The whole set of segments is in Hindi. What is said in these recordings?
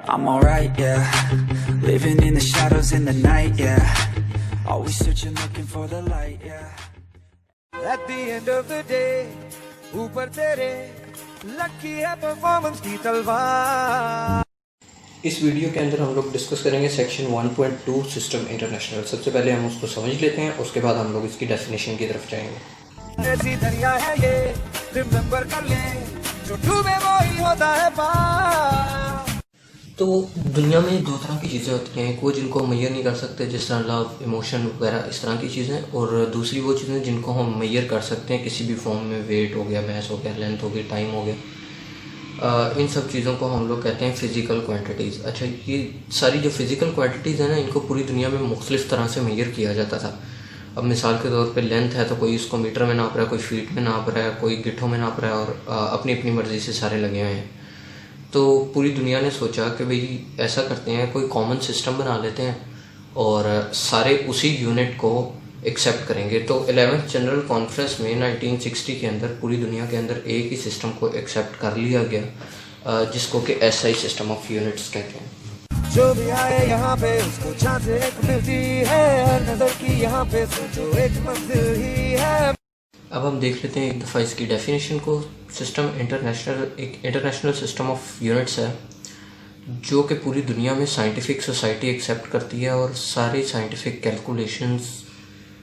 I'm alright, yeah. Living in the shadows in the night, yeah. Always searching, looking for the light, yeah. At the end of the day, ऊपर तेरे लकी है परफॉर्मेंस की तलवार। इस वीडियो के अंदर हम लोग डिस्कस करेंगे सेक्शन 1.2 सिस्टम इंटरनेशनल। सबसे पहले हम उसको समझ लेते हैं, उसके बाद हम लोग इसकी डेफिनेशन की तरफ जाएंगे। ऐसी दरिया है ये, रिमेंबर कर ले, जो डूबे वो ही होता है पार। तो दुनिया में दो तरह की चीज़ें होती हैं, एक वो जिनको हम मैयर नहीं कर सकते, जिस तरह लव, इमोशन वगैरह इस तरह की चीज़ें, और दूसरी वो चीज़ें जिनको हम मैयर कर सकते हैं किसी भी फॉर्म में। वेट हो गया, मैस हो गया, लेंथ हो गई, टाइम हो गया। इन सब चीज़ों को हम लोग कहते हैं फ़िज़िकल क्वांटिटीज़। अच्छा, ये सारी जो फ़िज़िकल क्वांटिटीज़ हैं ना, इनको पूरी दुनिया में मुख्तलिफ़ तरह से मैयर किया जाता था। अब मिसाल के तौर पे लेंथ है तो कोई इसको मीटर में नाप रहा है, कोई फीट में नाप रहा है, कोई गिट्ठों में नाप रहा है, और अपनी अपनी मर्ज़ी से सारे लगे हुए हैं। तो पूरी दुनिया ने सोचा कि भाई ऐसा करते हैं, कोई कॉमन सिस्टम बना लेते हैं और सारे उसी यूनिट को एक्सेप्ट करेंगे। तो 11th जनरल कॉन्फ्रेंस में 1960 के अंदर पूरी दुनिया के अंदर एक ही सिस्टम को एक्सेप्ट कर लिया गया, जिसको कि SI सिस्टम ऑफ यूनिट्स कहते हैं। जो भी आए यहाँ पे उसको चांस एक मिलती है, हर नजर की यहाँ पे सोचो एक मंजिल ही है। अब हम देख लेते हैं एक दफ़ा इसकी डेफिनेशन को। सिस्टम इंटरनेशनल एक इंटरनेशनल सिस्टम ऑफ यूनिट्स है जो कि पूरी दुनिया में साइंटिफिक सोसाइटी एक्सेप्ट करती है, और सारी साइंटिफिक कैलकुलेशंस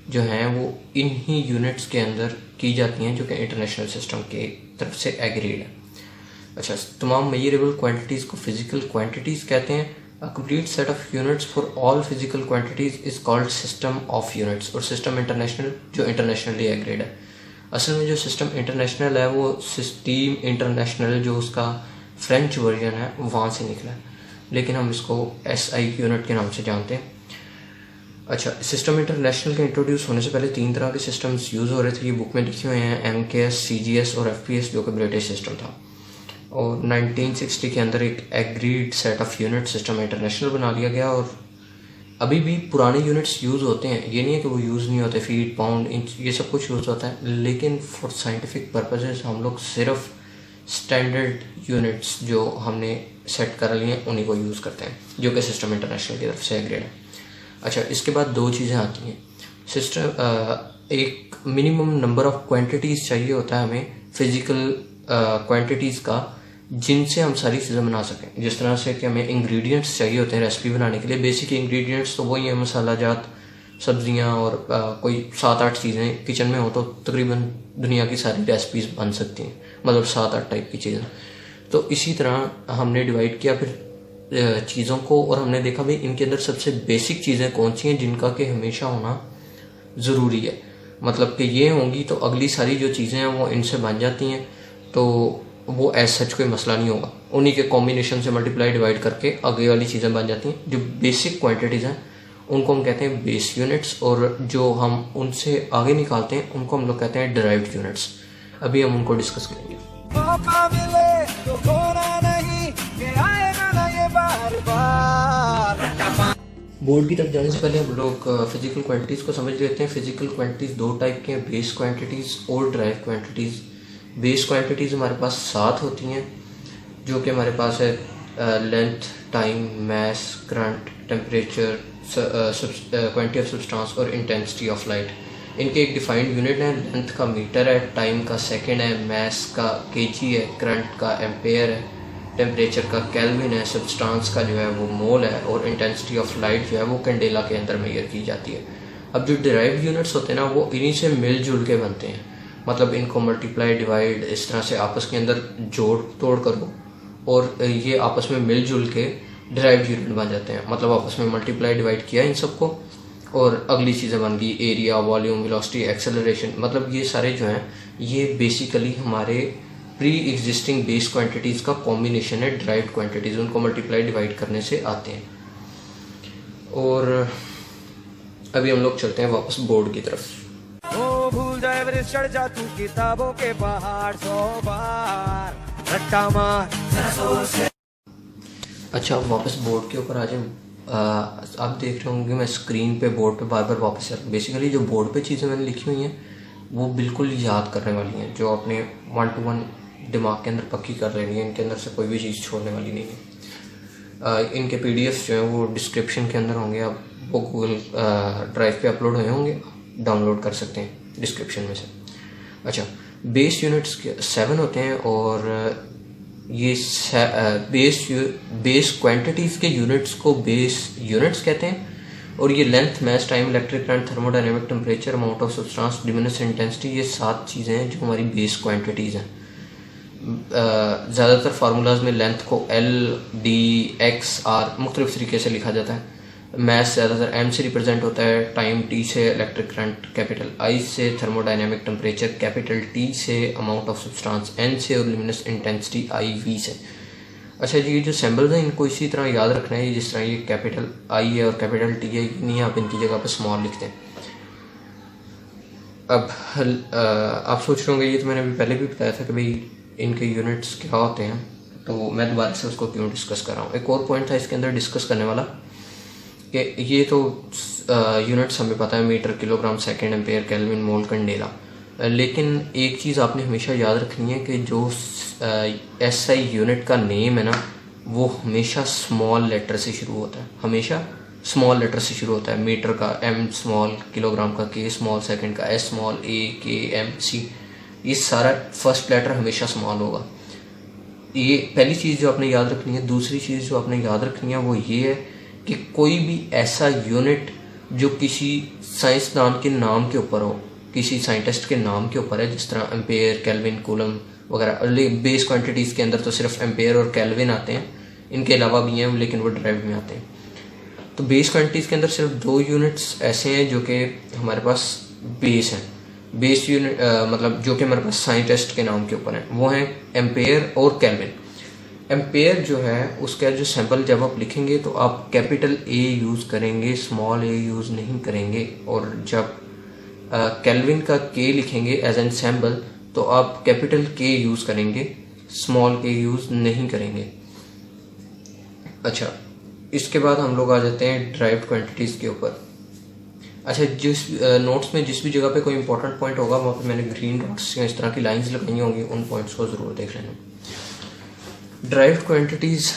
जो हैं वो इन ही यूनिट्स के अंदर की जाती हैं, जो कि इंटरनेशनल सिस्टम की तरफ से एग्रीड है। अच्छा, तमाम मेजरेबल क्वांटिटीज़ को फिजिकल क्वांटिटीज़ कहते हैं। A complete set of units for all physical quantities is called system of units. और सिस्टम इंटरनेशनल जो इंटरनेशनली एग्रीड है। असल में जो सिस्टम इंटरनेशनल है वो सिस्टीम इंटरनेशनल, जो उसका फ्रेंच वर्जन है, वहाँ से निकला है, लेकिन हम इसको SI यूनिट के नाम से जानते हैं। अच्छा, सिस्टम इंटरनेशनल के इंट्रोड्यूस होने से पहले 3 तरह के सिस्टम्स यूज़ हो रहे थे। ये बुक में लिखे हुए हैं, MKS, CGS और FPS, जो कि ब्रिटिश सिस्टम था। और 1960 के अंदर एक agreed set of unit system international बना लिया गया। और अभी भी पुराने यूनिट्स यूज़ होते हैं, ये नहीं है कि वो यूज़ नहीं होते। फीट, पाउंड, इंच, ये सब कुछ यूज़ होता है, लेकिन फॉर साइंटिफिक पर्पसेस हम लोग सिर्फ स्टैंडर्ड यूनिट्स जो हमने सेट कर लिए हैं उन्हीं को यूज़ करते हैं, जो कि सिस्टम इंटरनेशनल की तरफ से एग्रीड है। अच्छा, इसके बाद 2 चीज़ें आती हैं। सिस्टम एक मिनिमम नंबर ऑफ क्वांटिटीज़ चाहिए होता है हमें, फिज़िकल क्वांटिटीज़ का, जिनसे हम सारी चीज़ें बना सकें। जिस तरह से कि हमें इंग्रेडिएंट्स चाहिए होते हैं रेसिपी बनाने के लिए। बेसिक इंग्रेडिएंट्स तो वही हैं, मसाला जात, सब्जियां, और कोई 7-8 चीज़ें किचन में हो तो तकरीबन दुनिया की सारी रेसिपीज़ बन सकती हैं, मतलब 7-8 टाइप की चीज़ें। तो इसी तरह हमने डिवाइड किया फिर चीज़ों को, और हमने देखा भाई इनके अंदर सबसे बेसिक चीज़ें कौन सी हैं जिनका कि हमेशा होना ज़रूरी है। मतलब कि ये होंगी तो अगली सारी जो चीज़ें हैं वो इनसे बन जाती हैं, तो वो एज सच कोई मसला नहीं होगा। उन्हीं के कॉम्बिनेशन से मल्टीप्लाई डिवाइड करके आगे वाली चीज़ें बन जाती हैं। जो बेसिक क्वांटिटीज़ हैं उनको हम कहते हैं बेस यूनिट्स, और जो हम उनसे आगे निकालते हैं उनको हम लोग कहते हैं डिराइव्ड यूनिट्स। अभी हम उनको डिस्कस करेंगे। बोर्ड की तरफ जाने से पहले हम लोग फिजिकल क्वांटिटीज़ को समझ लेते हैं। फिजिकल क्वांटिटीज़ 2 टाइप के हैं, बेस क्वांटिटीज़ और ड्राइव क्वांटिटीज़। बेस क्वांटिटीज़ हमारे पास 7 होती हैं, जो कि हमारे पास है length, time, mass, current, temperature, quantity of substance और इंटेंसिटी ऑफ लाइट। इनके एक डिफाइंड यूनिट है। लेंथ का मीटर है, टाइम का सेकंड है, मैस का kg है, करंट का एम्पेयर है, टेम्परेचर का केल्विन है, सब्सटेंस का जो है वो मोल है, और इंटेंसिटी ऑफ लाइट जो है वो कैंडेला के अंदर मेजर की जाती है। अब जो डिराइव्ड यूनिट्स होते हैं ना, वो इन्हीं से मिलजुल के बनते हैं। मतलब इनको मल्टीप्लाई, डिवाइड, इस तरह से आपस के अंदर जोड़ तोड़ करो और ये आपस में मिलजुल के डिराइव्ड यूनिट बन जाते हैं। मतलब आपस में मल्टीप्लाई, डिवाइड किया इन सबको, और अगली चीज़ें बन गई एरिया, वॉल्यूम, वेलोसिटी, एक्सेलरेशन। मतलब ये सारे जो हैं ये बेसिकली हमारे प्री एग्जिस्टिंग बेस क्वांटिटीज़ का कॉम्बिनेशन है। डिराइव्ड क्वांटिटीज़ उनको मल्टीप्लाई, डिवाइड करने से आते हैं। और अभी हम लोग चलते हैं वापस बोर्ड की तरफ। ओ भूल जाए एवरेस्ट चढ़ जा तू किताबों के पहाड़ 100 बार रट्टा मार। अच्छा, वापस बोर्ड के ऊपर आ जाए। आप देख रहे होंगे मैं स्क्रीन पे बोर्ड पे बार बार वापस आ रहा हूँ। बेसिकली जो बोर्ड पे चीज़ें मैंने लिखी हुई हैं वो बिल्कुल याद करने वाली हैं, जो अपने 1 to 1 दिमाग के अंदर पक्की कर लेनी है। इनके अंदर से कोई भी चीज़ छोड़ने वाली नहीं है। इनके PDF जो हैं वो डिस्क्रिप्शन के अंदर होंगे, आप वो गूगल ड्राइव पे अपलोड हुए होंगे, डाउनलोड कर सकते हैं डिस्क्रिप्शन में से। अच्छा, बेस यूनिट्स 7 होते हैं और ये बेस क्वांटिटीज़ के यूनिट्स को बेस यूनिट्स कहते हैं, और ये length, mass, time, electric current, thermodynamic, temperature, amount of substance, diminish intensity, ये 7 चीज़ें हैं जो हमारी बेस क्वांटिटीज़ हैं। ज़्यादातर फार्मूलाज में लेंथ को L, D, X, R मुख्तलिफ तरीके से लिखा जाता है। मास ज़्यादातर M से रिप्रेजेंट होता है, टाइम T से, इलेक्ट्रिक करंट कैपिटल I से, थर्मोडायनेमिक टेम्परेचर कैपिटल T से, अमाउंट ऑफ सब्सटेंस N से, और लुमिनस इंटेंसिटी IV से। अच्छा जी, ये जो सिंबल्स हैं इनको इसी तरह याद रखना है, जिस तरह ये कैपिटल I है और कैपिटल T है, नहीं आप इनकी जगह पर स्मॉल लिखते हैं। अब आप सोच रहे होंगे ये तो मैंने अभी पहले भी बताया था कि भाई इनके यूनिट्स क्या होते हैं, तो मैं दोबारा से उसको क्यों डिस्कस कर रहा हूँ। एक और पॉइंट था इसके अंदर डिस्कस करने वाला कि ये तो यूनिट्स हमें पता है, metre, kilogram, second, ampere, kelvin, mole, candela, लेकिन एक चीज़ आपने हमेशा याद रखनी है कि जो SI यूनिट का नेम है ना, वो हमेशा स्मॉल लेटर से शुरू होता है, हमेशा स्मॉल लेटर से शुरू होता है। मीटर का M स्मॉल, किलोग्राम का K स्मॉल, सेकंड का S small, A, K, M, C, ये सारा फर्स्ट लेटर हमेशा स्मॉल होगा। ये पहली चीज़ जो आपने याद रखनी है। दूसरी चीज़ जो आपने याद रखनी है वो ये है कि कोई भी ऐसा यूनिट जो किसी साइंसदान के नाम के ऊपर हो, किसी साइंटिस्ट के नाम के ऊपर है, जिस तरह एम्पेयर, केल्विन, कूलम वगैरह। बेस क्वांटिटीज़ के अंदर तो सिर्फ एम्पेयर और केल्विन आते हैं, इनके अलावा भी हैं लेकिन वो ड्राइव में आते हैं। तो बेस क्वांटिटीज़ के अंदर सिर्फ 2 यूनिट्स ऐसे हैं जो कि हमारे पास बेस हैं, बेस यूनिट मतलब जो कि हमारे पास साइंटिस्ट के नाम के ऊपर हैं, वो हैं एम्पेयर और केल्विन। एम्पेयर जो है उसका जो सिंबल जब आप लिखेंगे तो आप कैपिटल A यूज़ करेंगे, स्मॉल a यूज़ नहीं करेंगे, और जब केल्विन का K लिखेंगे एज एन सिंबल तो आप कैपिटल K यूज़ करेंगे, स्मॉल k यूज़ नहीं करेंगे। अच्छा, इसके बाद हम लोग आ जाते हैं ड्राइव्ड क्वांटिटीज़ के ऊपर। अच्छा, जिस नोट्स में जिस भी जगह पे कोई इंपॉर्टेंट पॉइंट होगा वहाँ पे मैंने ग्रीन डॉट्स या इस तरह की लाइंस लगाई होंगी, उन पॉइंट्स को ज़रूर देख लेना। ड्राइव्ड क्वांटिटीज़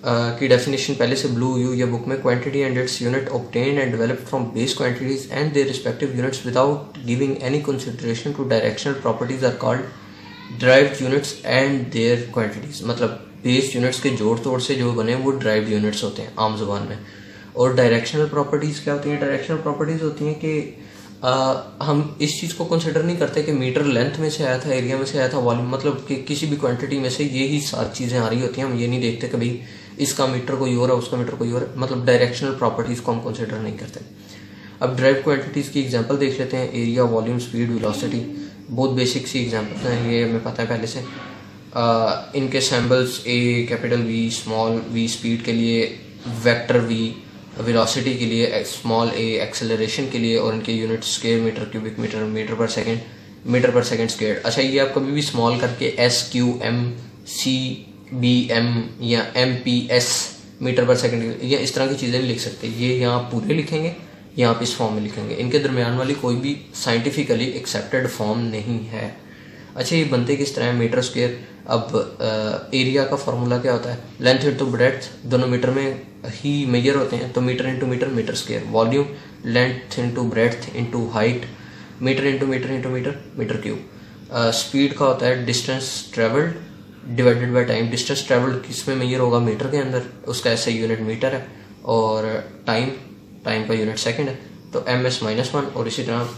की डेफिनेशन पहले से ब्लू यू या बुक में, quantity and its unit obtain and developed from base quantities and their respective units without giving any consideration to directional properties are called derived units and their quantities. मतलब बेस यूनिट्स के जोड़ तोड़ से जो बने वो ड्राइव्ड यूनिट्स होते हैं आम जुबान में। और डायरेक्शनल प्रॉपर्टीज़ क्या होती हैं? डायरेक्शनल प्रॉपर्टीज़ होती हैं कि हम इस चीज़ को कंसिडर नहीं करते कि मीटर लेंथ में से आया था, एरिया में से आया था, वॉल्यूम, मतलब कि किसी भी क्वांटिटी में से ये ही 7 चीज़ें आ रही होती हैं। हम ये नहीं देखते कि भाई इसका मीटर कोई और है, उसका मीटर कोई और है, मतलब डायरेक्शनल प्रॉपर्टीज़ को हम कंसिडर नहीं करते। अब ड्राइव क्वांटिटीज़ की एग्जांपल देख लेते हैं। एरिया, वॉल्यूम, स्पीड, वेलोसिटी, बहुत बेसिक सी एग्जांपल्स हैं, ये हमें पता है पहले से। इनके symbols A, capital V, small v speed के लिए, वेक्टर V वेलोसिटी के लिए, स्मॉल a एक्सेलरेशन के लिए, और इनके unit square metre, cubic metre, metre पर सेकंड स्क्वायर। अच्छा, ये आप कभी भी स्मॉल करके SQM, CBM या MPS मीटर पर सेकंड या इस तरह की चीज़ें नहीं लिख सकते। ये यहाँ पूरे लिखेंगे या आप इस फॉर्म में लिखेंगे, इनके दरमियान वाली कोई भी साइंटिफिकली एक्सेप्टेड फॉर्म नहीं है। अच्छा, ये बनते किस तरह है? Metre square. अब एरिया का फार्मूला क्या होता है? लेंथ इंटू ब्रेड्थ, दोनों मीटर में ही मेजर होते हैं, तो metre into metre, metre square. Volume, length into breadth into height, metre into metre into metre, metre cube. Speed का होता है distance travelled divided by time. Distance travelled किस में मेजर होगा? मीटर के अंदर, उसका ऐसा यूनिट मीटर है। और टाइम का यूनिट सेकंड है, तो ms-1। और इसी तरह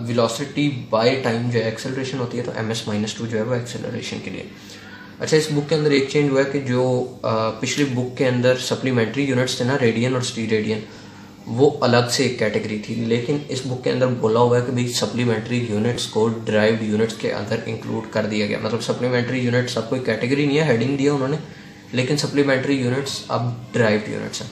वेलोसिटी बाय टाइम जो है एक्सेलरेशन होती है, तो ms-2 जो है वो एक्सेलरेशन के लिए। अच्छा, इस बुक के अंदर एक चेंज हुआ है कि जो पिछली बुक के अंदर सप्लीमेंट्री यूनिट्स थे ना, रेडियन और स्टीरेडियन, वो अलग से एक कैटेगरी थी, लेकिन इस बुक के अंदर बोला हुआ है कि भाई सप्लीमेंट्री यूनिट्स को ड्राइव्ड यूनिट्स के अंदर इंक्लूड कर दिया गया। मतलब सप्लीमेंट्री यूनिट्स अब कोई कैटेगरी नहीं है, हेडिंग दिया उन्होंने, लेकिन सप्लीमेंट्री यूनिट्स अब ड्राइव्ड यूनिट्स हैं।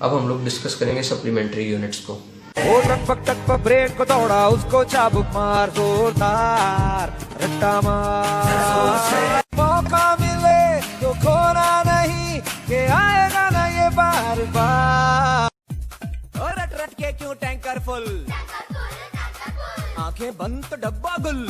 अब हम लोग डिस्कस करेंगे सप्लीमेंट्री यूनिट्स को। वो टक ब्रेन को दौड़ा, उसको चाबुक मार, जोरदार रट्टा मार। मौका मिले तो खोना नहीं, के आएगा ना ये बार बार। और रट रट के क्यों टैंकर फुल, आंखें बंद तो डब्बा गुल।